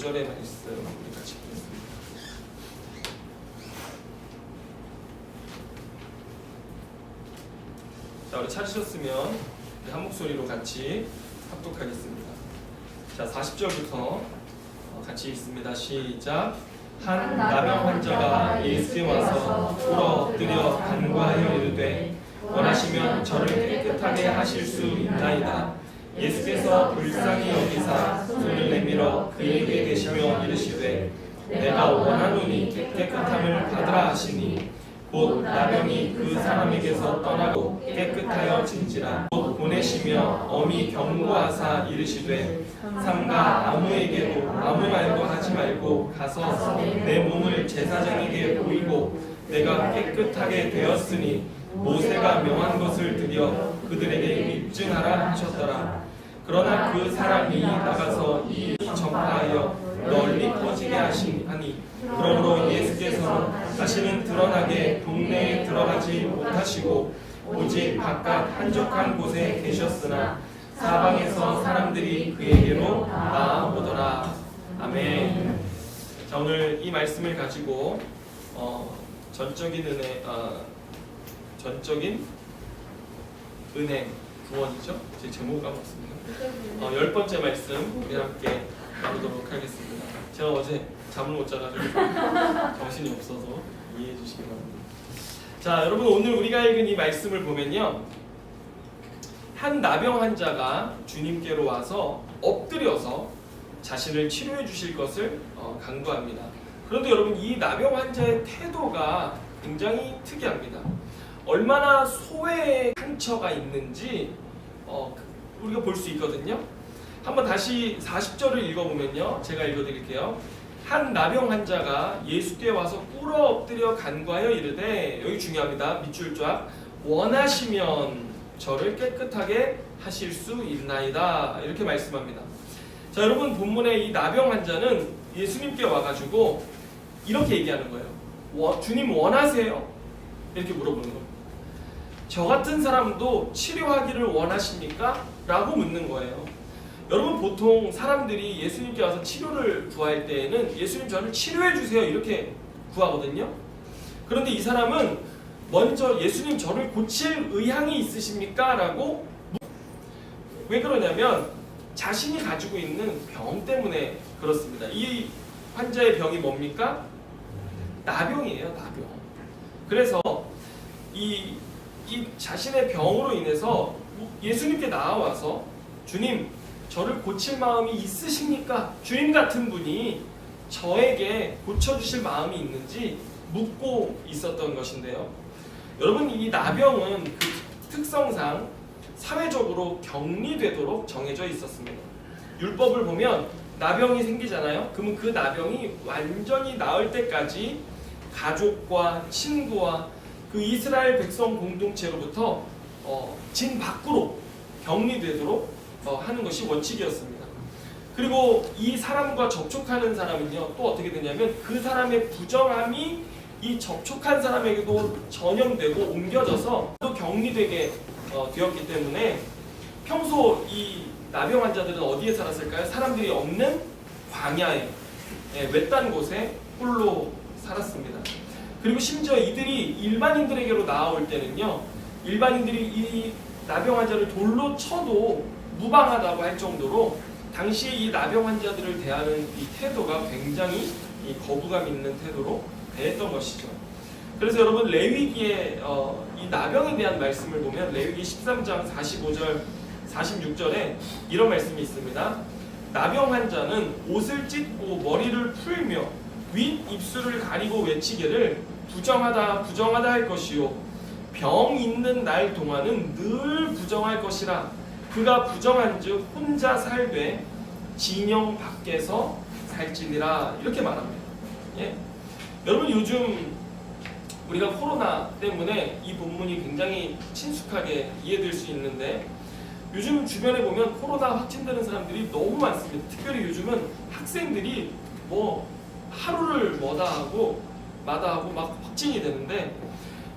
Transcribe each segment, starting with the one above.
5절의 말씀 우리 같이 보겠습니다. 자, 우리 찾으셨으면 한 목소리로 같이 합독하겠습니다. 자, 40절부터 같이 읽습니다. 시작. 한 나병 환자가 예수께 와서 꿇어 엎드려 간구하여 이르되 원하시면 저를 깨끗하게 하실 수 있나이다. 예수께서 불쌍히 여기사 손을 내밀어 그에게 대시며 이르시되 내가 원하노니 깨끗함을 받으라 하시니 곧 나병이 그 사람에게서 떠나고 깨끗하여 진지라. 곧 보내시며 엄히 경고하사 이르시되 삼가 아무에게도 아무 말도 하지 말고 가서 내 몸을 제사장에게 보이고 내가 깨끗하게 되었으니 모세가 명한 것을 드려 그들에게 입증하라 하셨더라. 그러나 그 사람이 나가서 이 전파하여 널리 퍼지게 하시니 그러므로 예수께서는 다시는 드러나게 동네에 들어가지 못하시고 오직 바깥 한적한 곳에 계셨으나 사방에서 사람들이 그에게로 나아오더라. 아멘. 자, 오늘 이 말씀을 가지고 전적인 은혜 구원이죠. 제 제목 까먹었습니다. 10번째 말씀 우리 함께 나누도록 하겠습니다. 제가 어제 잠을 못 자가지고 정신이 없어서 이해해 주시기 바랍니다. 자, 여러분, 오늘 우리가 읽은 이 말씀을 보면요, 한 나병 환자가 주님께로 와서 엎드려서 자신을 치료해 주실 것을 간구합니다. 그런데 여러분, 이 나병 환자의 태도가 굉장히 특이합니다. 얼마나 소외의 상처가 있는지 우리가 볼 수 있거든요. 한번 다시 40절을 읽어보면요, 제가 읽어드릴게요. 한 나병 환자가 예수께 와서 꿇어 엎드려 간구하여 이르되, 여기 중요합니다. 밑줄 쫙. 원하시면 저를 깨끗하게 하실 수 있나이다. 이렇게 말씀합니다. 자, 여러분, 본문의 이 나병 환자는 예수님께 와가지고 이렇게 얘기하는 거예요. 주님 원하세요? 이렇게 물어보는 거예요. 저 같은 사람도 치료하기를 원하십니까? 라고 묻는 거예요. 여러분, 보통 사람들이 예수님께 와서 치료를 구할 때에는 예수님 저를 치료해 주세요 이렇게 구하거든요. 그런데 이 사람은 먼저 예수님 저를 고칠 의향이 있으십니까? 라고 왜 그러냐면 자신이 가지고 있는 병 때문에 그렇습니다. 이 환자의 병이 뭡니까? 나병이에요. 나병. 그래서 이 자신의 병으로 인해서 예수님께 나와서 주님 저를 고칠 마음이 있으십니까? 주님 같은 분이 저에게 고쳐주실 마음이 있는지 묻고 있었던 것인데요. 여러분, 이 나병은 그 특성상 사회적으로 격리되도록 정해져 있었습니다. 율법을 보면 나병이 생기잖아요. 그러면 그 나병이 완전히 나을 때까지 가족과 친구와 그 이스라엘 백성 공동체로부터 진 밖으로 격리되도록 하는 것이 원칙이었습니다. 그리고 이 사람과 접촉하는 사람은요, 또 어떻게 되냐면 그 사람의 부정함이 이 접촉한 사람에게도 전염되고 옮겨져서 또 격리되게 되었기 때문에 평소 이 나병 환자들은 어디에 살았을까요? 사람들이 없는 광야에, 외딴 곳에 홀로 살았습니다. 그리고 심지어 이들이 일반인들에게로 나아올 때는요, 일반인들이 이 나병 환자를 돌로 쳐도 무방하다고 할 정도로 당시 이 나병 환자들을 대하는 이 태도가 굉장히 이 거부감 있는 태도로 대했던 것이죠. 그래서 여러분, 레위기의 이 나병에 대한 말씀을 보면 레위기 13장 45절 46절에 이런 말씀이 있습니다. 나병 환자는 옷을 찢고 머리를 풀며 윗 입술을 가리고 외치기를 부정하다 부정하다 할 것이요 병 있는 날 동안은 늘 부정할 것이라. 그가 부정한즉 혼자 살되 진영 밖에서 살지니라. 이렇게 말합니다. 예? 여러분, 요즘 우리가 코로나 때문에 이 본문이 굉장히 친숙하게 이해될 수 있는데, 요즘 주변에 보면 코로나 확진되는 사람들이 너무 많습니다. 특별히 요즘은 학생들이 뭐 하루를 마다 하고 막 확진이 되는데,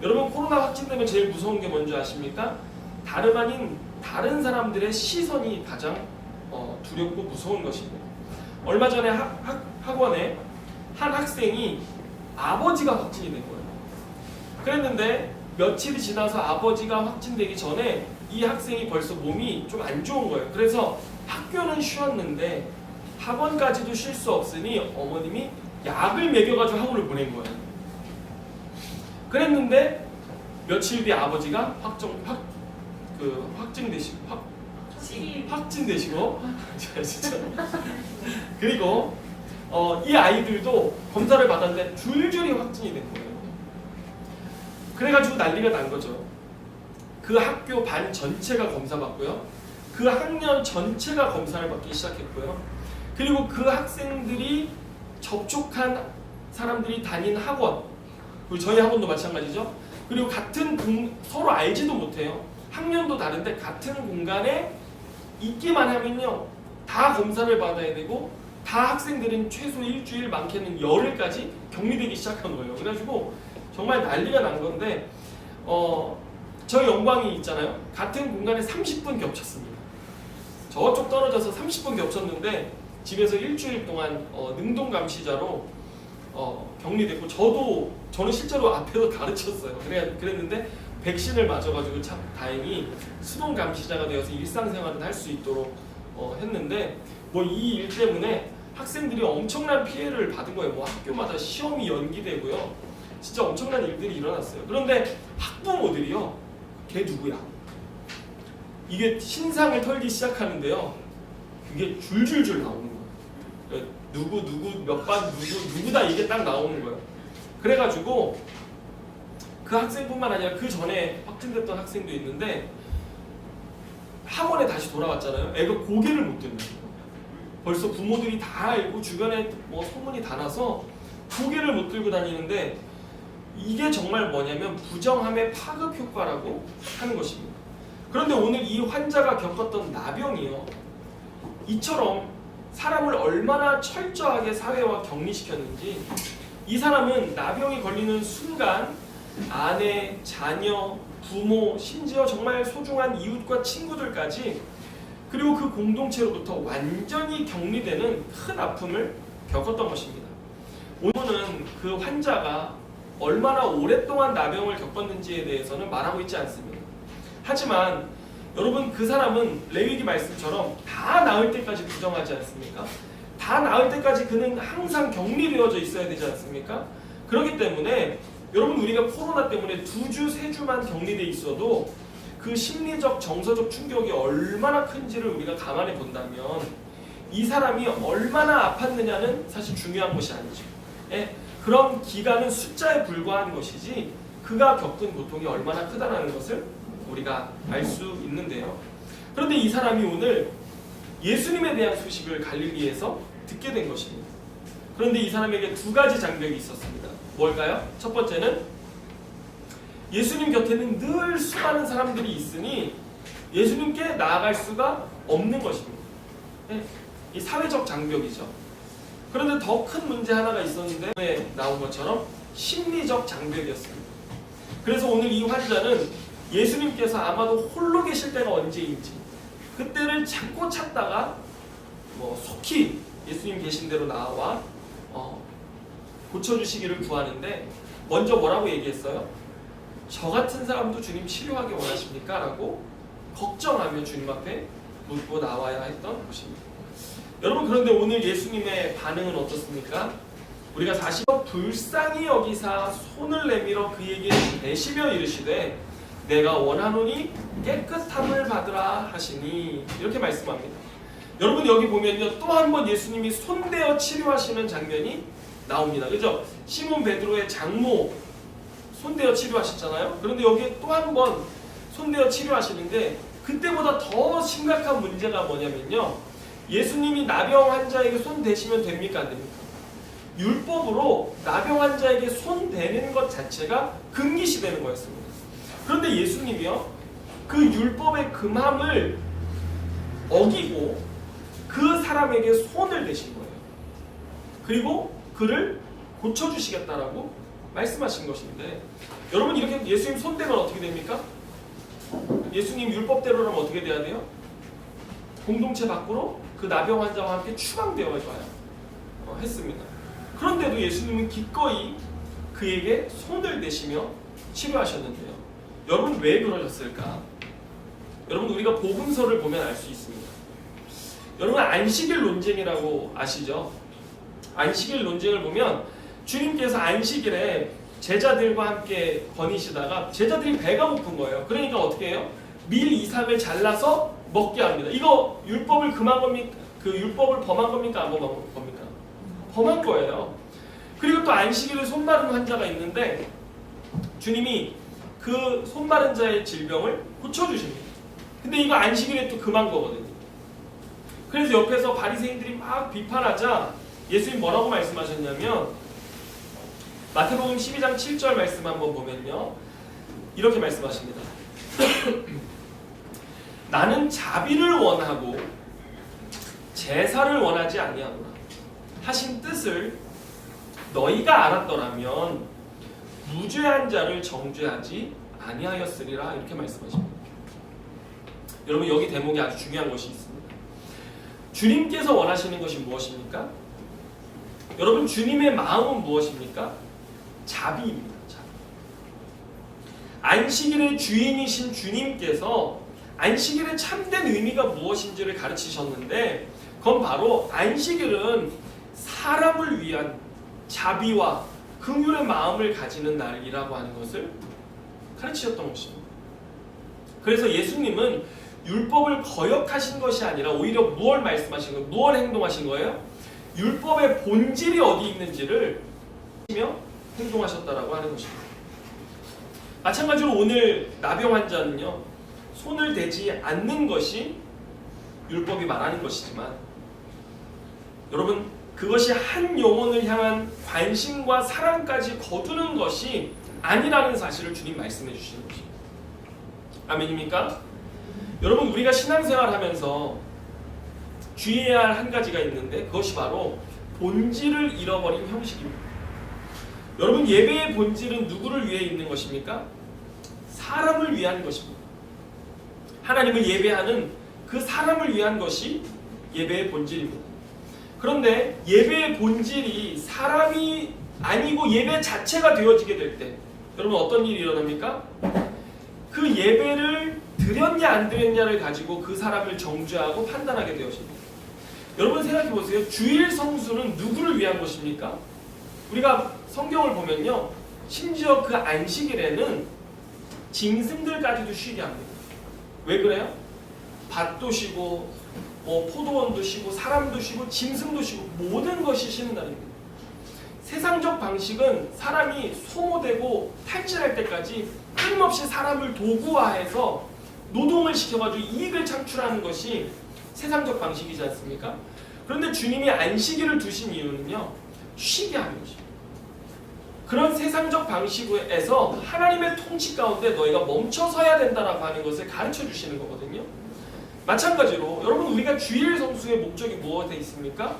여러분, 코로나 확진되면 제일 무서운 게 뭔지 아십니까? 다름 아닌 다른 사람들의 시선이 가장 두렵고 무서운 것입니다. 얼마 전에 학원에 한 학생이 아버지가 확진이 된 거예요. 그랬는데 며칠이 지나서 아버지가 확진되기 전에 이 학생이 벌써 몸이 좀 안 좋은 거예요. 그래서 학교는 쉬었는데 학원까지도 쉴 수 없으니 어머님이 약을 먹여가지고 학원을 보낸 거예요. 그랬는데 며칠 뒤 아버지가 확진되시고 진짜 그리고 이 아이들도 검사를 받았는데 줄줄이 확진이 된 거예요. 그래가지고 난리가 난 거죠. 그 학교 반 전체가 검사받고요. 그 학년 전체가 검사를 받기 시작했고요. 그리고 그 학생들이 접촉한 사람들이 다닌 학원, 그리고 저희 학원도 마찬가지죠. 그리고 서로 알지도 못해요. 학년도 다른데 같은 공간에 있기만 하면요, 다 검사를 받아야 되고 다 학생들은 최소 일주일, 많게는 열흘까지 격리되기 시작한 거예요. 그래가지고 정말 난리가 난 건데 저희 영광이 있잖아요. 같은 공간에 30분 겹쳤습니다. 저쪽 떨어져서 30분 겹쳤는데 집에서 일주일 동안 능동 감시자로 격리됐고 저는 실제로 앞에서 가르쳤어요. 그랬는데 백신을 맞아가지고 참 다행히 수동 감시자가 되어서 일상생활을 할 수 있도록 했는데 이 일 때문에 학생들이 엄청난 피해를 받은 거예요. 학교마다 시험이 연기되고요. 진짜 엄청난 일들이 일어났어요. 그런데 학부모들이요, 걔 누구야? 이게 신상을 털기 시작하는데요. 그게 줄줄줄 나오는 거예요. 누구 몇 반 누구다 이게 딱 나오는 거예요. 그래가지고 그 학생뿐만 아니라 그 전에 확진됐던 학생도 있는데 학원에 다시 돌아왔잖아요. 애가 고개를 못 드는 거예요. 벌써 부모들이 다 알고 주변에 소문이 다 나서 고개를 못 들고 다니는데 이게 정말 뭐냐면 부정함의 파급 효과라고 하는 것입니다. 그런데 오늘 이 환자가 겪었던 나병이요, 이처럼 사람을 얼마나 철저하게 사회와 격리시켰는지, 이 사람은 나병이 걸리는 순간 아내, 자녀, 부모, 심지어 정말 소중한 이웃과 친구들까지, 그리고 그 공동체로부터 완전히 격리되는 큰 아픔을 겪었던 것입니다. 오늘은 그 환자가 얼마나 오랫동안 나병을 겪었는지에 대해서는 말하고 있지 않습니다. 하지만 여러분, 그 사람은 레위기 말씀처럼 다 나을 때까지 부정하지 않습니까? 다 나을 때까지 그는 항상 격리되어져 있어야 되지 않습니까? 그렇기 때문에 여러분, 우리가 코로나 때문에 2주, 3주만 격리돼 있어도 그 심리적, 정서적 충격이 얼마나 큰지를 우리가 감안해 본다면 이 사람이 얼마나 아팠느냐는 사실 중요한 것이 아니죠. 그런 기간은 숫자에 불과한 것이지 그가 겪은 고통이 얼마나 크다는 것을 우리가 알 수 있는데요. 그런데 이 사람이 오늘 예수님에 대한 소식을 갈릴리에서 듣게 된 것입니다. 그런데 이 사람에게 2가지 장벽이 있었습니다. 뭘까요? 첫 번째는 예수님 곁에는 늘 수많은 사람들이 있으니 예수님께 나아갈 수가 없는 것입니다. 이 사회적 장벽이죠. 그런데 더 큰 문제 하나가 있었는데 나온 것처럼 심리적 장벽이었습니다. 그래서 오늘 이 환자는 예수님께서 아마도 홀로 계실 때가 언제인지 그때를 찾고 찾다가 속히 예수님 계신 대로 나와 고쳐주시기를 구하는데, 먼저 뭐라고 얘기했어요? 저 같은 사람도 주님 치료하기 원하십니까? 라고 걱정하며 주님 앞에 묻고 나와야 했던 것입니다. 여러분, 그런데 오늘 예수님의 반응은 어떻습니까? 우리가 40번 불쌍히 여기사 손을 내밀어 그에게 대시며 이르시되 내가 원하노니 깨끗함을 받으라 하시니, 이렇게 말씀합니다. 여러분, 여기 보면요, 또 한 번 예수님이 손대어 치료하시는 장면이 나옵니다. 그죠? 시몬 베드로의 장모 손대어 치료하셨잖아요. 그런데 여기에 또 한 번 손대어 치료하시는데 그때보다 더 심각한 문제가 뭐냐면요, 예수님이 나병 환자에게 손 대시면 됩니까? 안 됩니까? 율법으로 나병 환자에게 손 대는 것 자체가 금기시되는 거였습니다. 그런데 예수님이요, 그 율법의 금함을 어기고 그 사람에게 손을 대신 거예요. 그리고 그를 고쳐주시겠다라고 말씀하신 것인데, 여러분, 이렇게 예수님 손대면 어떻게 됩니까? 예수님 율법대로라면 어떻게 돼야 돼요? 공동체 밖으로 그 나병 환자와 함께 추방되어 가요. 했습니다. 그런데도 예수님은 기꺼이 그에게 손을 대시며 치료하셨는데요. 여러분 왜 그러셨을까? 여러분 우리가 복음서를 보면 알 수 있습니다. 여러분 안식일 논쟁이라고 아시죠? 안식일 논쟁을 보면 주님께서 안식일에 제자들과 함께 거니시다가 제자들이 배가 고픈 거예요. 그러니까 어떻게 해요? 밀 이삭을 잘라서 먹게 합니다. 이거 율법을 금한 겁니까? 그 율법을 범한 겁니까? 안 범한 겁니까? 범한 거예요. 그리고 또 안식일에 손 마른 환자가 있는데 주님이 그 손 마른 자의 질병을 고쳐주십니다. 근데 이거 안식일에 또 금한 거거든요. 그래서 옆에서 바리새인들이 막 비판하자 예수님 뭐라고 말씀하셨냐면 마태복음 12장 7절 말씀 한번 보면요. 이렇게 말씀하십니다. 나는 자비를 원하고 제사를 원하지 아니하노라 하신 뜻을 너희가 알았더라면 무죄한 자를 정죄하지 아니하였으리라 이렇게 말씀하십니다. 여러분 여기 대목에 아주 중요한 것이 있습니다. 주님께서 원하시는 것이 무엇입니까? 여러분 주님의 마음은 무엇입니까? 자비입니다. 자비. 안식일의 주인이신 주님께서 안식일의 참된 의미가 무엇인지를 가르치셨는데 그건 바로 안식일은 사람을 위한 자비와 긍휼의 마음을 가지는 날이라고 하는 것을 가르치셨던 것입니다. 그래서 예수님은 율법을 거역하신 것이 아니라 오히려 무엇을 말씀하신 거예요? 무엇을 행동하신 거예요? 율법의 본질이 어디 있는지를 며 행동하셨다라고 하는 것입니다. 마찬가지로 오늘 나병 환자는요. 손을 대지 않는 것이 율법이 말하는 것이지만 여러분 그것이 한 영혼을 향한 관심과 사랑까지 거두는 것이 아니라는 사실을 주님 말씀해 주시는 것입니다. 아멘입니까? 여러분 우리가 신앙생활 하면서 주의해야 할 한 가지가 있는데 그것이 바로 본질을 잃어버린 형식입니다. 여러분 예배의 본질은 누구를 위해 있는 것입니까? 사람을 위한 것입니다. 하나님을 예배하는 그 사람을 위한 것이 예배의 본질입니다. 그런데 예배의 본질이 사람이 아니고 예배 자체가 되어지게 될 때 여러분 어떤 일이 일어납니까? 그 예배를 드렸냐 안 드렸냐를 가지고 그 사람을 정죄하고 판단하게 되어집니다. 여러분 생각해 보세요. 주일 성수는 누구를 위한 것입니까? 우리가 성경을 보면요. 심지어 그 안식일에는 짐승들까지도 쉬게 합니다. 왜 그래요? 밭도 쉬고 포도원도 쉬고 사람도 쉬고 짐승도 쉬고 모든 것이 쉬는 날입니다. 세상적 방식은 사람이 소모되고 탈진할 때까지 끊임없이 사람을 도구화해서 노동을 시켜가지고 이익을 창출하는 것이 세상적 방식이지 않습니까? 그런데 주님이 안식일을 두신 이유는요. 쉬게 하는 것입니다. 그런 세상적 방식에서 하나님의 통치 가운데 너희가 멈춰서야 된다라고 하는 것을 가르쳐 주시는 거거든요. 마찬가지로 여러분 우리가 주일 성수의 목적이 무엇에 있습니까?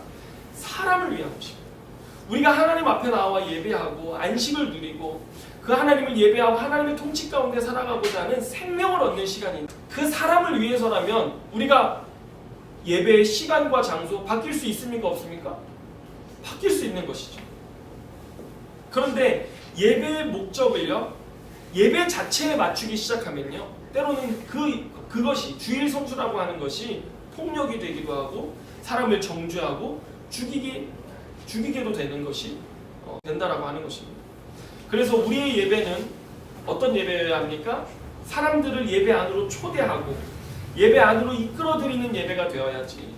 사람을 위한 것입니다. 우리가 하나님 앞에 나와 예배하고 안식을 누리고 그 하나님을 예배하고 하나님의 통치 가운데 살아가고자 하는 생명을 얻는 시간입니다. 그 사람을 위해서라면 우리가 예배의 시간과 장소 바뀔 수 있습니까? 없습니까? 바뀔 수 있는 것이죠. 그런데 예배의 목적을요. 예배 자체에 맞추기 시작하면요. 때로는 그것이 주일 성수라고 하는 것이 폭력이 되기도 하고 사람을 정죄하고 죽이게도 되는 것이 된다라고 하는 것입니다. 그래서 우리의 예배는 어떤 예배여야 합니까? 사람들을 예배 안으로 초대하고 예배 안으로 이끌어들이는 예배가 되어야지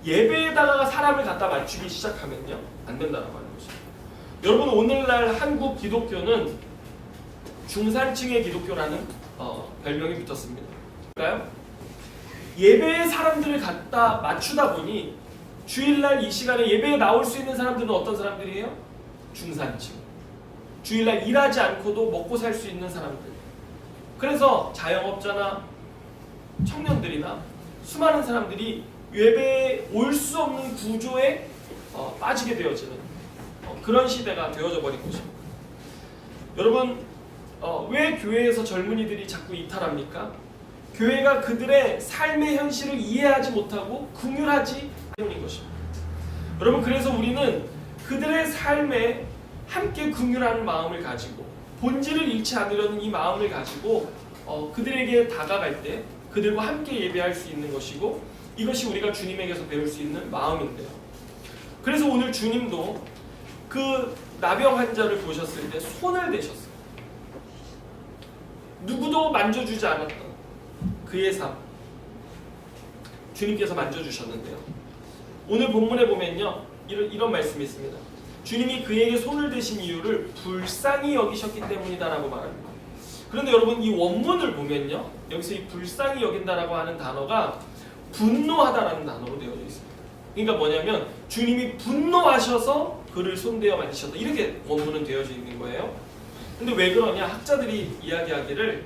예배에다가 사람을 갖다 맞추기 시작하면요 안 된다라고 하는 것입니다. 여러분 오늘날 한국 기독교는 중산층의 기독교라는 별명이 붙었습니다. 그럴까요? 예배에 사람들을 갖다 맞추다 보니 주일날 이 시간에 예배에 나올 수 있는 사람들은 어떤 사람들이에요? 중산층. 주일날 일하지 않고도 먹고 살 수 있는 사람들. 그래서 자영업자나 청년들이나 수많은 사람들이 예배에 올 수 없는 구조에 빠지게 되어지는 그런 시대가 되어져 버린 것입니다. 여러분 왜 교회에서 젊은이들이 자꾸 이탈합니까? 교회가 그들의 삶의 현실을 이해하지 못하고 긍휼하지 않는 것입니다. 여러분, 그래서 우리는 그들의 삶에 함께 긍휼하는 마음을 가지고 본질을 잃지 않으려는 이 마음을 가지고 그들에게 다가갈 때 그들과 함께 예배할 수 있는 것이고, 이것이 우리가 주님에게서 배울 수 있는 마음인데요. 그래서 오늘 주님도 그 나병 환자를 보셨을 때 손을 대셨어요. 누구도 만져주지 않았던 그의 삶, 주님께서 만져주셨는데요. 오늘 본문에 보면요, 이런 말씀이 있습니다. 주님이 그에게 손을 대신 이유를 불쌍히 여기셨기 때문이다라고 말합니다. 그런데 여러분, 이 원문을 보면요, 여기서 이 불쌍히 여긴다라고 하는 단어가 분노하다라는 단어로 되어져 있습니다. 그러니까 뭐냐면 주님이 분노하셔서 그를 손대어 만지셨다, 이렇게 원문은 되어져 있는 거예요. 근데 왜 그러냐? 학자들이 이야기하기를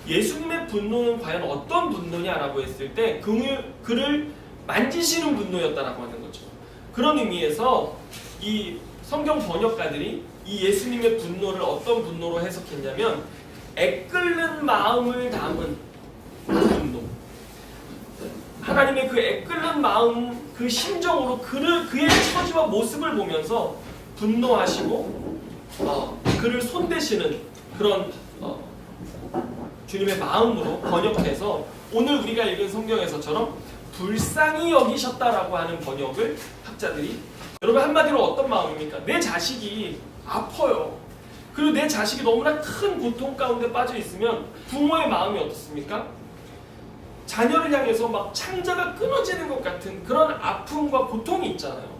예수님의 분노는 과연 어떤 분노냐라고 했을 때 그를 만지시는 분노였다라고 하는 거죠. 그런 의미에서 이 성경 번역가들이 이 예수님의 분노를 어떤 분노로 해석했냐면 애끓는 마음을 담은 분노, 하나님의 그 애끓는 마음, 그 심정으로 그의 처지와 모습을 보면서 분노하시고 그를 손대시는 그런 주님의 마음으로 번역해서 오늘 우리가 읽은 성경에서처럼 불쌍히 여기셨다라고 하는 번역을 학자들이, 여러분 한마디로 어떤 마음입니까? 내 자식이 아파요. 그리고 내 자식이 너무나 큰 고통 가운데 빠져 있으면 부모의 마음이 어떻습니까? 자녀를 향해서 막 창자가 끊어지는 것 같은 그런 아픔과 고통이 있잖아요.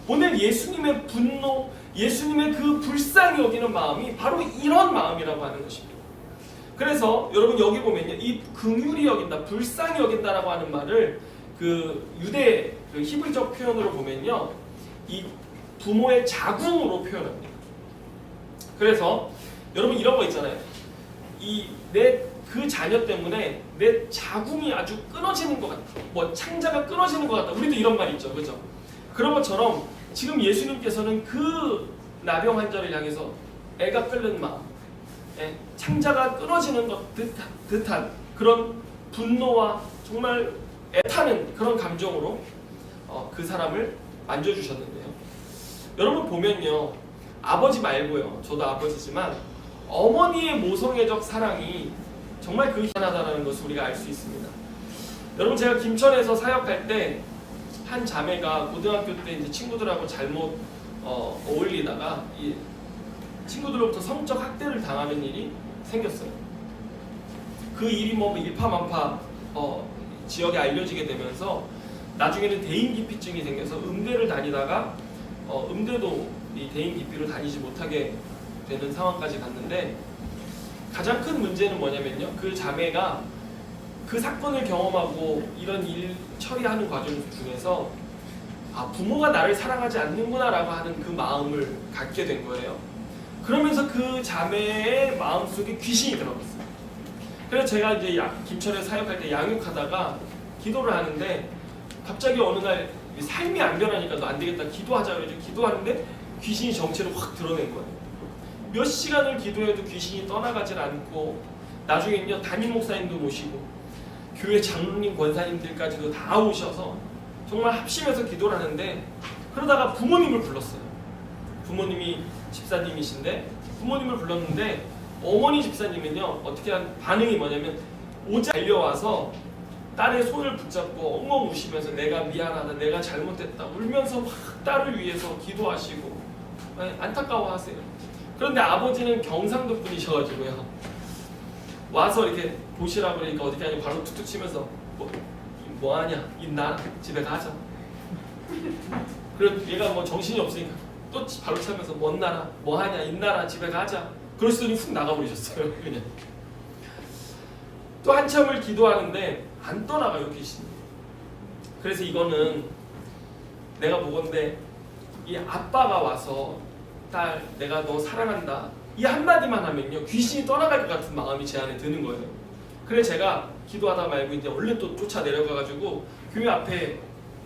오늘 예수님의 분노, 예수님의 그 불쌍히 여기는 마음이 바로 이런 마음이라고 하는 것입니다. 그래서 여러분 여기 보면요, 이 긍휼히 여긴다, 불쌍히 여긴다라고 하는 말을 그 유대 그 히브리적 표현으로 보면요, 이 부모의 자궁으로 표현합니다. 그래서 여러분 이런 거 있잖아요. 그 자녀 때문에 내 자궁이 아주 끊어지는 것 같다, 뭐 창자가 끊어지는 것 같다. 우리도 이런 말 있죠, 그죠? 그런 것처럼 지금 예수님께서는 그 나병 환자를 향해서 애가 끓는 마음, 창자가 끊어지는 것 듯한 그런 분노와 정말 애타는 그런 감정으로 그 사람을 만져주셨는데요. 여러분 보면요, 아버지 말고요, 저도 아버지지만 어머니의 모성애적 사랑이 정말 그 희한하다는 것을 우리가 알 수 있습니다. 여러분, 제가 김천에서 사역할 때 한 자매가 고등학교 때 이제 친구들하고 잘못 어울리다가 이 친구들로부터 성적 학대를 당하는 일이 생겼어요. 그 일이 뭐 일파만파 지역에 알려지게 되면서 나중에는 대인기피증이 생겨서 음대를 다니다가 음대도 이 대인기피로 다니지 못하게 되는 상황까지 갔는데, 가장 큰 문제는 뭐냐면요, 그 자매가 그 사건을 경험하고 이런 일 처리하는 과정 중에서 부모가 나를 사랑하지 않는구나 라고 하는 그 마음을 갖게 된 거예요. 그러면서 그 자매의 마음속에 귀신이 들어갔어요. 그래서 제가 이제 김천에 사역할 때 양육하다가 기도를 하는데 갑자기 어느 날 삶이 안 변하니까 너 안 되겠다, 기도하자 그래서 기도하는데 귀신이 정체를 확 드러낸 거예요. 몇 시간을 기도해도 귀신이 떠나가질 않고, 나중에는요 담임 목사님도 모시고 교회 장로님 권사님들까지도 다 오셔서 정말 합심해서 기도를 하는데, 그러다가 부모님을 불렀어요. 부모님이 집사님이신데 부모님을 불렀는데 어머니 집사님은요 어떻게 한 반응이 뭐냐면 오자 달려와서 딸의 손을 붙잡고 엉엉 우시면서 내가 미안하다, 내가 잘못했다 울면서 막 딸을 위해서 기도하시고 안타까워하세요. 그런데 아버지는 경상도 분이셔가지고요, 와서 이렇게 보시라고 그러니까 어떻게 하냐, 바로 툭툭 치면서 뭐하냐, 있나, 집에 가자. 그리고 얘가 뭐 정신이 없으니까 또 바로 차면서 먼 나라, 뭐하냐, 있나라, 집에 가자. 그러시더니 훅 나가버리셨어요. 그냥 또 한참을 기도하는데 안 떠나가요, 귀신이. 그래서 이거는 내가 보건대 이 아빠가 와서 딸 내가 너 사랑한다 이 한마디만 하면요 귀신이 떠나갈 것 같은 마음이 제 안에 드는 거예요. 그래서 제가 기도하다 말고 이제 얼른 또 쫓아 내려가가지고 교회 앞에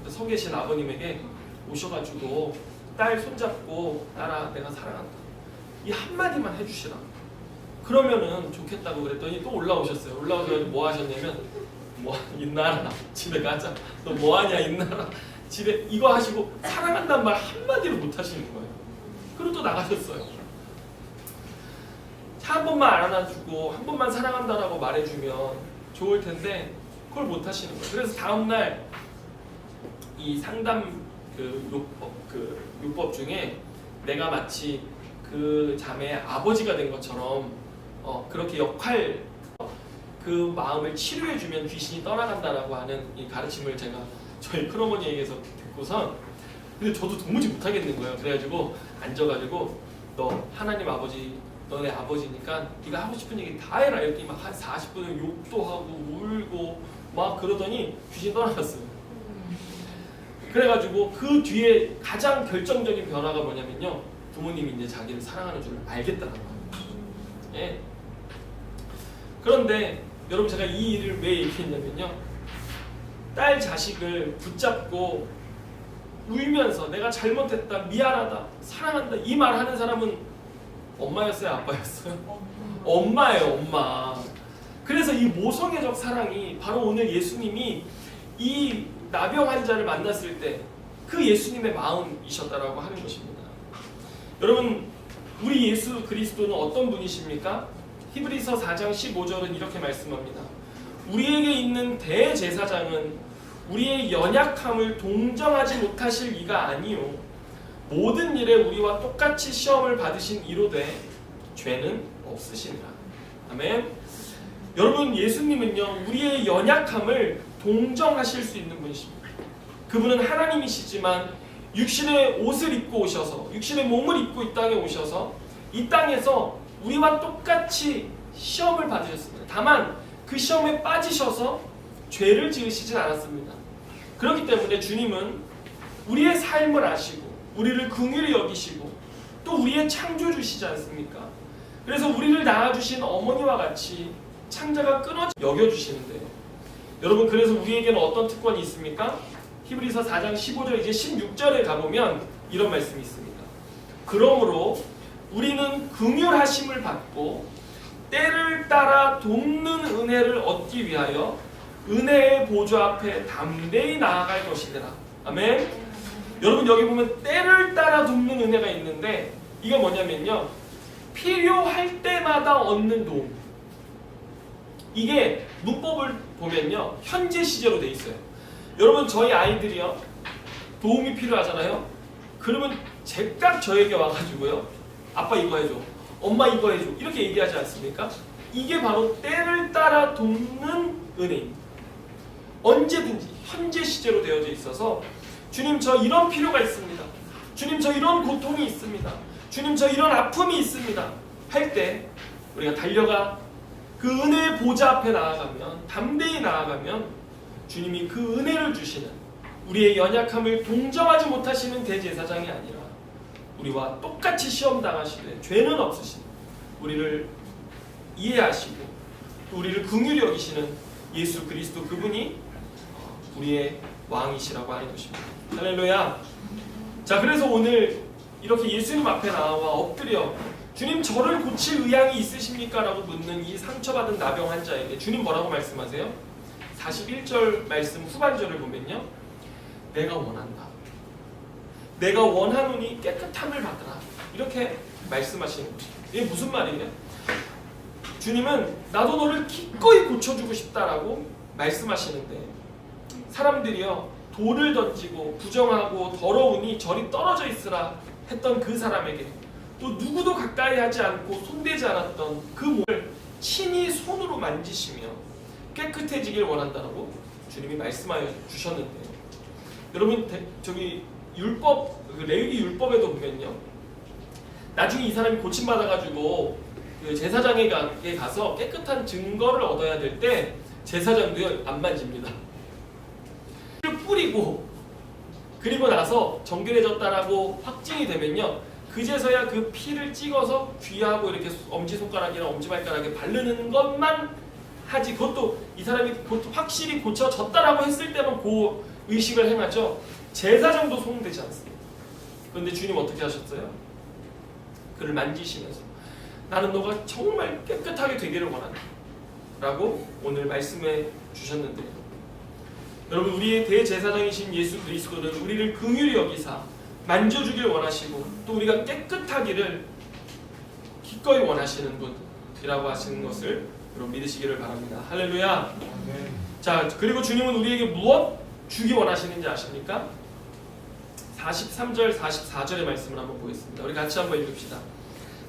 서 계신 아버님에게 오셔가지고 딸 손잡고 딸아 내가 사랑한다 이 한마디만 해주시라, 그러면은 좋겠다고 그랬더니 또 올라오셨어요. 올라오셔서 뭐 하셨냐면 뭐 있나라 집에 가자, 너 뭐하냐 있나라 집에 이거 하시고 사랑한다는 말 한마디로 못 하시는 거예요. 그리고 또 나가셨어요. 한 번만 알아놔주고 한 번만 사랑한다라고 말해주면 좋을 텐데 그걸 못 하시는 거예요. 그래서 다음날 이 상담 요법 중에 내가 마치 그 자매의 아버지가 된 것처럼 그렇게 그 마음을 치료해주면 귀신이 떠나간다라고 하는 이 가르침을 제가 저희 큰어머니에게서 듣고선 근데 저도 도무지 못하겠는 거예요. 그래가지고 앉아가지고 너 하나님 아버지 너네 아버지니까 네가 하고 싶은 얘기 다 해라 이렇게 막 한 40분을 욕도 하고 울고 막 그러더니 귀신이 떠나갔어요. 그래가지고 그 뒤에 가장 결정적인 변화가 뭐냐면요, 부모님이 이제 자기를 사랑하는 줄 알겠다는 거예요. 예. 그런데 여러분 제가 이 일을 왜 얘기했냐면요, 딸 자식을 붙잡고 울면서 내가 잘못했다, 미안하다, 사랑한다 이 말 하는 사람은 엄마였어요, 아빠였어요? 엄마예요, 엄마. 그래서 이 모성애적 사랑이 바로 오늘 예수님이 이 나병 환자를 만났을 때 그 예수님의 마음이셨다라고 하는 것입니다. 여러분, 우리 예수 그리스도는 어떤 분이십니까? 히브리서 4장 15절은 이렇게 말씀합니다. 우리에게 있는 대제사장은 우리의 연약함을 동정하지 못하실 이가 아니요 모든 일에 우리와 똑같이 시험을 받으신 이로되 죄는 없으시니라. 아멘. 여러분, 예수님은요 우리의 연약함을 동정하실 수 있는 분이십니다. 그분은 하나님이시지만 육신의 옷을 입고 오셔서, 육신의 몸을 입고 이 땅에 오셔서 이 땅에서 우리와 똑같이 시험을 받으셨습니다. 다만 그 시험에 빠지셔서 죄를 지으시진 않았습니다. 그렇기 때문에 주님은 우리의 삶을 아시고 우리를 긍휼히 여기시고 또 우리의 창조주시지 않습니까? 그래서 우리를 낳아주신 어머니와 같이 창자가 끊어지 여겨주시는데요. 여러분, 그래서 우리에게는 어떤 특권이 있습니까? 히브리서 4장 15절 이제 16절에 가보면 이런 말씀이 있습니다. 그러므로 우리는 긍휼하심을 받고 때를 따라 돕는 은혜를 얻기 위하여 은혜의 보좌 앞에 담대히 나아갈 것이더라. 아멘. 여러분, 여기 보면 때를 따라 돕는 은혜가 있는데 이게 뭐냐면요, 필요할 때마다 얻는 도움. 이게 문법을 보면요 현재 시제로 돼 있어요. 여러분, 저희 아이들이요 도움이 필요하잖아요. 그러면 제깍 저에게 와가지고요, 아빠 이거 해줘, 엄마 이거 해줘 이렇게 얘기하지 않습니까? 이게 바로 때를 따라 돕는 은혜입니다. 언제든지 현재 시제로 되어져 있어서 주님 저 이런 필요가 있습니다, 주님 저 이런 고통이 있습니다, 주님 저 이런 아픔이 있습니다 할 때 우리가 달려가 그 은혜의 보좌 앞에 나아가면, 담대히 나아가면 주님이 그 은혜를 주시는, 우리의 연약함을 동정하지 못하시는 대제사장이 아니라 우리와 똑같이 시험 당하시되 죄는 없으신, 우리를 이해하시고 또 우리를 긍휼히 여기시는 예수 그리스도, 그분이 우리의 왕이시라고 하는 것입니다. 할렐루야. 자, 그래서 오늘 이렇게 예수님 앞에 나와 엎드려 주님 저를 고칠 의향이 있으십니까? 라고 묻는 이 상처받은 나병 환자에게 주님 뭐라고 말씀하세요? 41절 말씀 후반절을 보면요, 내가 원한다, 내가 원하노니 깨끗함을 받으라 이렇게 말씀하시는 것입니다. 이게 무슨 말이에요? 주님은 나도 너를 기꺼이 고쳐주고 싶다라고 말씀하시는데 사람들이요 돌을 던지고 부정하고 더러우니 저리 떨어져 있으라 했던 그 사람에게 또 누구도 가까이 하지 않고 손대지 않았던 그 몸을 친히 손으로 만지시며 깨끗해지길 원한다라고 주님이 말씀하여 주셨는데요. 여러분, 저기 율법, 레위기 율법에도 보면요, 나중에 이 사람이 고침받아가지고 그 제사장에게 가서 깨끗한 증거를 얻어야 될 때 제사장도요 안 만집니다. 뿌리고 그리고 나서 정결해졌다라고 확증이 되면요, 그제서야 그 피를 찍어서 귀하고 이렇게 엄지손가락이나 엄지발가락에 바르는 것만 하지, 그것도 이 사람이 확실히 고쳐졌다라고 했을 때만 그 의식을 행하죠. 제사장도 소용되지 않습니다. 그런데 주님 어떻게 하셨어요? 그를 만지시면서 나는 너가 정말 깨끗하게 되기를 원한다 라고 오늘 말씀해 주셨는데요. 여러분 우리의 대제사장이신 예수 그리스도는 우리를 긍휼히 여기사 만져주길 원하시고 또 우리가 깨끗하기를 기꺼이 원하시는 분이라고 하시는 것을 여러분 믿으시기를 바랍니다. 할렐루야. 자, 그리고 주님은 우리에게 무엇 주기 원하시는지 아십니까? 43절 44절의 말씀을 한번 보겠습니다. 우리 같이 한번 읽읍시다.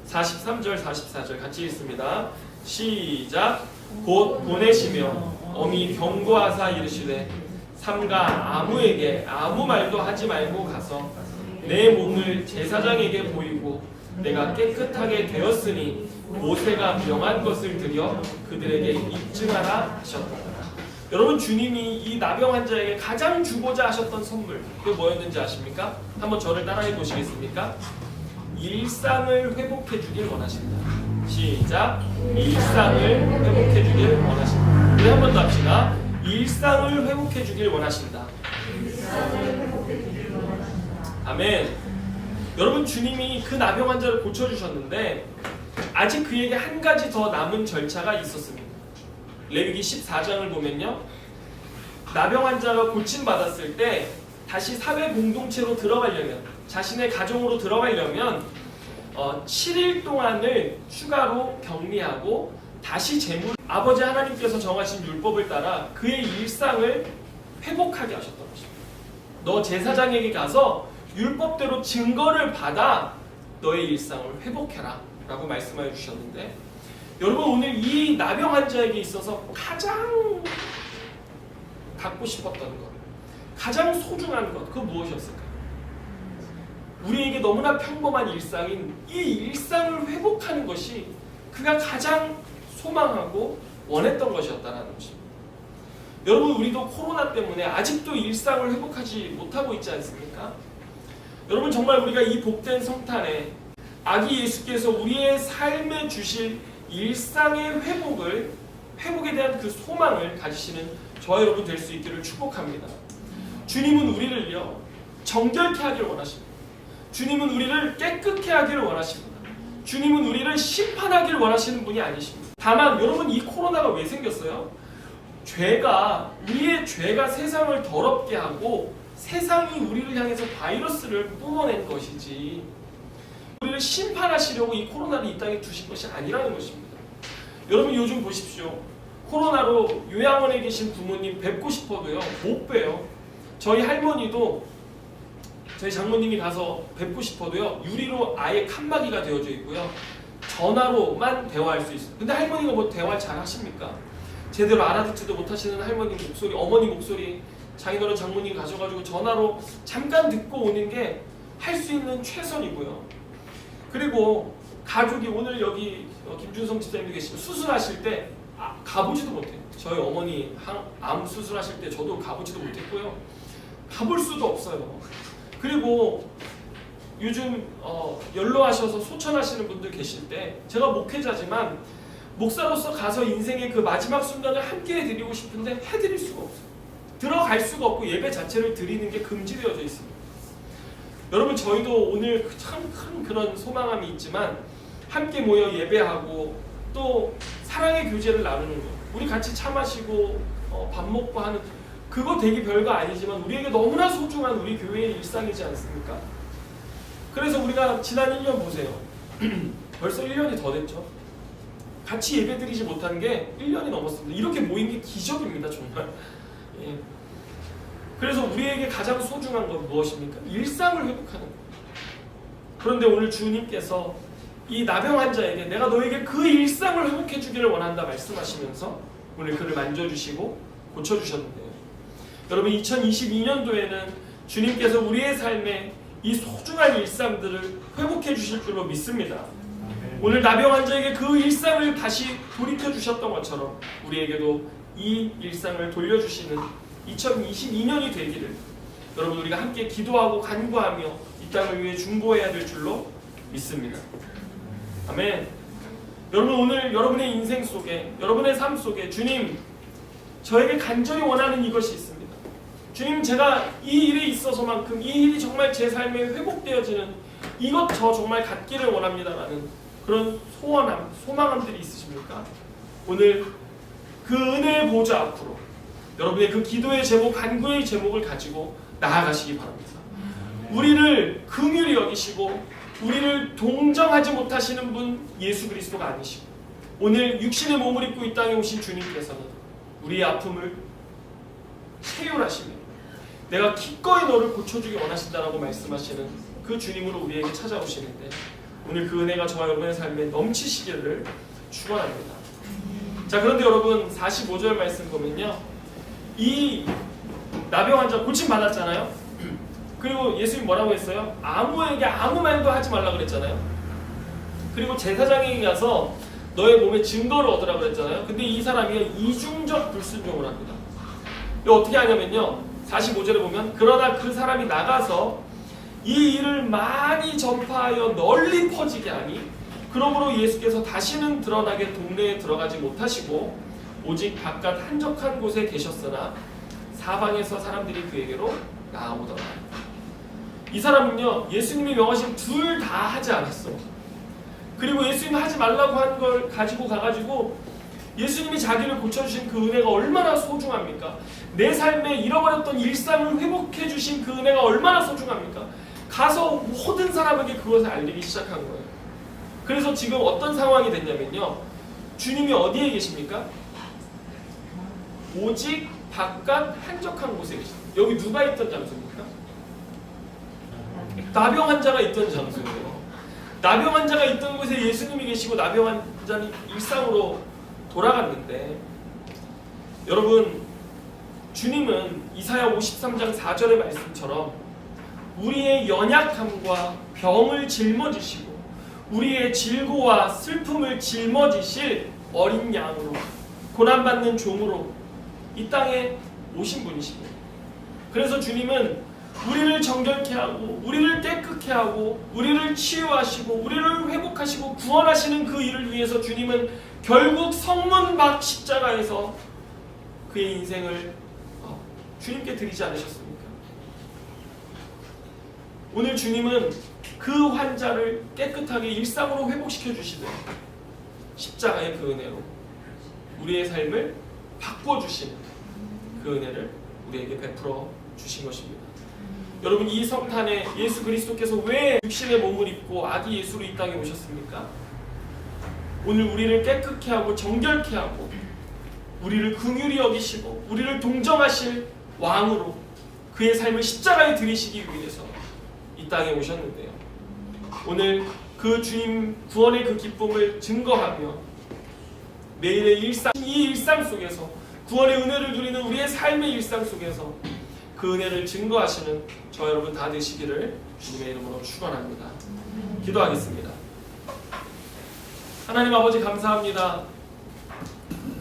43절 44절 같이 읽습니다. 시작. 곧 보내시며 엄히 경고하사 이르시되 삼가 아무에게 아무 말도 하지 말고 가서 내 몸을 제사장에게 보이고 내가 깨끗하게 되었으니 모세가 명한 것을 드려 그들에게 입증하라 하셨다. 여러분 주님이 이 나병 환자에게 가장 주고자 하셨던 선물 그게 뭐였는지 아십니까? 한번 저를 따라해 보시겠습니까? 일상을 회복해 주길 원하신다. 시작. 일상을 회복해 주길 원하신다. 우리 한 번 더 합시다. 일상을 회복해 주길 원하신다. 아멘. 여러분 주님이 그 나병 환자를 고쳐주셨는데 아직 그에게 한 가지 더 남은 절차가 있었습니다. 레위기 14장을 보면요, 나병 환자가 고침받았을 때 다시 사회 공동체로 들어가려면, 자신의 가정으로 들어가려면 7일 동안을 추가로 격리하고 다시 아버지 하나님께서 정하신 율법을 따라 그의 일상을 회복하게 하셨던 것입니다. 너 제사장에게 가서 율법대로 증거를 받아 너의 일상을 회복해라 라고 말씀하여 주셨는데, 여러분 오늘 이 나병 환자에게 있어서 가장 갖고 싶었던 것, 가장 소중한 것, 그건 무엇이었을까요? 우리에게 너무나 평범한 일상인 이 일상을 회복하는 것이 그가 가장 소망하고 원했던 것이었다는 것입니다. 여러분 우리도 코로나 때문에 아직도 일상을 회복하지 못하고 있지 않습니까? 여러분 정말 우리가 이 복된 성탄에 아기 예수께서 우리의 삶에 주실 일상의 회복에 대한 그 소망을 가지시는 저와 여러분 될 수 있기를 축복합니다. 주님은 우리를요 정결케 하기를 원하십니다. 주님은 우리를 깨끗게 하기를 원하십니다. 주님은 우리를 심판하기를 원하시는 분이 아니십니다. 다만 여러분 이 코로나가 왜 생겼어요? 우리의 죄가 세상을 더럽게 하고 세상이 우리를 향해서 바이러스를 뿜어낸 것이지 우리를 심판하시려고 이 코로나를 이 땅에 두신 것이 아니라는 것입니다. 여러분 요즘 보십시오. 코로나로 요양원에 계신 부모님 뵙고 싶어도요 못 봬요. 저희 할머니도 저희 장모님이 가서 뵙고 싶어도요 유리로 아예 칸막이가 되어져 있고요 전화로만 대화할 수 있어요. 근데 할머니가 뭐 대화를 잘 하십니까? 제대로 알아듣지도 못하시는 할머니 목소리, 어머니 목소리 장인어른 장모님 가셔가지고 전화로 잠깐 듣고 오는 게 할 수 있는 최선이고요. 그리고 가족이 오늘 여기 김준성 집사님도 계시면 수술하실 때 가보지도 못해요. 저희 어머니 암 수술하실 때 저도 가보지도 못했고요. 가볼 수도 없어요. 그리고 요즘 연로하셔서 소천하시는 분들 계실 때 제가 목회자지만 목사로서 가서 인생의 그 마지막 순간을 함께 해드리고 싶은데 해드릴 수가 없어요. 들어갈 수가 없고 예배 자체를 드리는 게 금지되어져 있습니다. 여러분 저희도 오늘 참 큰 그런 소망함이 있지만 함께 모여 예배하고 또 사랑의 교제를 나누는 거, 우리 같이 차 마시고 밥 먹고 하는 그거 되게 별거 아니지만 우리에게 너무나 소중한 우리 교회의 일상이지 않습니까? 그래서 우리가 지난 1년 보세요. 벌써 1년이 더 됐죠. 같이 예배드리지 못한 게 1년이 넘었습니다. 이렇게 모인 게 기적입니다, 정말. 예. 그래서 우리에게 가장 소중한 건 무엇입니까? 일상을 회복하는 거예요. 그런데 오늘 주님께서 이 나병 환자에게 내가 너에게 그 일상을 회복해 주기를 원한다 말씀하시면서 오늘 그를 만져주시고 고쳐주셨는데요. 여러분 2022년도에는 주님께서 우리의 삶에 이 소중한 일상들을 회복해 주실 줄로 믿습니다. 오늘 나병 환자에게 그 일상을 다시 돌이켜 주셨던 것처럼 우리에게도 이 일상을 돌려주시는 2022년이 되기를 여러분 우리가 함께 기도하고 간구하며 이 땅을 위해 중보해야 될 줄로 믿습니다. 아멘. 여러분 오늘 여러분의 인생 속에 여러분의 삶 속에 주님 저에게 간절히 원하는 이것이 있습니다. 주님 제가 이 일에 있어서만큼 이 일이 정말 제 삶에 회복되어지는 이것 저 정말 갖기를 원합니다라는 그런 소원함, 소망함들이 있으십니까? 오늘 그 은혜의 보좌 앞으로 여러분의 그 기도의 제목, 간구의 제목을 가지고 나아가시기 바랍니다. 우리를 긍휼히 여기시고 우리를 동정하지 못하시는 분 예수 그리스도가 아니시고 오늘 육신의 몸을 입고 이 땅에 오신 주님께서는 우리의 아픔을 체휼하시며 내가 기꺼이 너를 고쳐주기 원하신다라고 말씀하시는 그 주님으로 우리에게 찾아오시는데 오늘 그 은혜가 저와 여러분의 삶에 넘치시기를 축원합니다. 자, 그런데 여러분 45절 말씀 보면요, 이 나병 환자 고침 받았잖아요. 그리고 예수님 뭐라고 했어요? 아무에게 아무 말도 하지 말라고 그랬잖아요. 그리고 제사장에게 가서 너의 몸에 증거를 얻으라고 그랬잖아요. 근데 이 사람이 이중적 불순종을 합니다. 이거 어떻게 하냐면요, 45절에 보면 그러나 그 사람이 나가서 이 일을 많이 전파하여 널리 퍼지게 하니 그러므로 예수께서 다시는 드러나게 동네에 들어가지 못하시고 오직 바깥 한적한 곳에 계셨으나 사방에서 사람들이 그에게로 나아오더라. 이 사람은요, 예수님이 명하신 둘 다 하지 않았어. 그리고 예수님이 하지 말라고 한 걸 가지고 가가지고 예수님이 자기를 고쳐주신 그 은혜가 얼마나 소중합니까? 내 삶에 잃어버렸던 일상을 회복해 주신 그 은혜가 얼마나 소중합니까? 가서 모든 사람에게 그것을 알리기 시작한 거예요. 그래서 지금 어떤 상황이 됐냐면요, 주님이 어디에 계십니까? 오직 바깥 한적한 곳에 계십니다. 여기 누가 있던 장소입니까? 나병 환자가 있던 장소예요. 나병 환자가 있던 곳에 예수님이 계시고 나병 환자는 일상으로 돌아갔는데, 여러분, 주님은 이사야 53장 4절의 말씀처럼 우리의 연약함과 병을 짊어지시고 우리의 질고와 슬픔을 짊어지실 어린 양으로, 고난받는 종으로 이 땅에 오신 분이십니다. 그래서 주님은 우리를 정결케 하고 우리를 깨끗게 하고 우리를 치유하시고 우리를 회복하시고 구원하시는 그 일을 위해서 주님은 결국 성문 밖 십자가에서 그의 인생을 주님께 드리지 않으셨습니까? 오늘 주님은 그 환자를 깨끗하게 일상으로 회복시켜 주시듯 십자가의 그 은혜로 우리의 삶을 바꿔주시는 그 은혜를 우리에게 베풀어 주신 것입니다. 여러분, 이 성탄에 예수 그리스도께서 왜 육신의 몸을 입고 아기 예수로 이 땅에 오셨습니까? 오늘 우리를 깨끗게 하고 정결케 하고 우리를 긍휼히 여기시고 우리를 동정하실 왕으로 그의 삶을 십자가에 드리시기 위해서 이 땅에 오셨는데요, 오늘 그 주님 구원의 그 기쁨을 증거하며 매일의 일상, 이 일상 속에서 구원의 은혜를 누리는 우리의 삶의 일상 속에서 그 은혜를 증거하시는 저 여러분 다 되시기를 주님의 이름으로 축원합니다. 기도하겠습니다. 하나님 아버지, 감사합니다.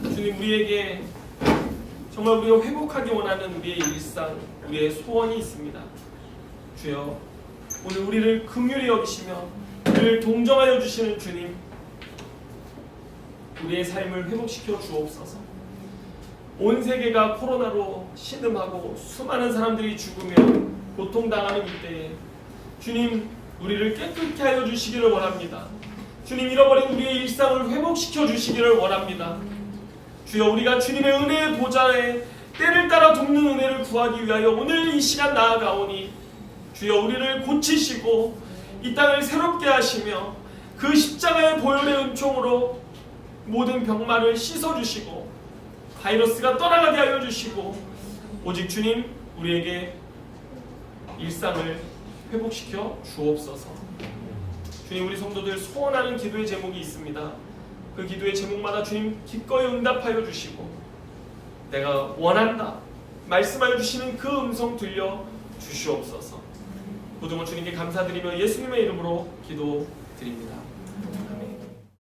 주님, 우리에게 정말 우리가 회복하기 원하는 우리의 일상, 우리의 소원이 있습니다. 주여, 오늘 우리를 긍휼히 여기시며 우리를 동정하여 주시는 주님, 우리의 삶을 회복시켜 주옵소서. 온 세계가 코로나로 신음하고 수많은 사람들이 죽으며 고통당하는 이때에 주님, 우리를 깨끗게 하여 주시기를 원합니다. 주님, 잃어버린 우리의 일상을 회복시켜 주시기를 원합니다. 주여, 우리가 주님의 은혜의 보좌에 때를 따라 돕는 은혜를 구하기 위하여 오늘 이 시간 나아가오니 주여, 우리를 고치시고 이 땅을 새롭게 하시며 그 십자가의 보혈의 은총으로 모든 병마를 씻어주시고 바이러스가 떠나가게 하여 주시고 오직 주님, 우리에게 일상을 회복시켜 주옵소서. 주님, 우리 성도들 소원하는 기도의 제목이 있습니다. 그 기도의 제목마다 주님 기꺼이 응답하여 주시고 내가 원한다 말씀하여 주시는 그 음성 들려 주시옵소서. 모든 것 주님께 감사드리며 예수님의 이름으로 기도드립니다.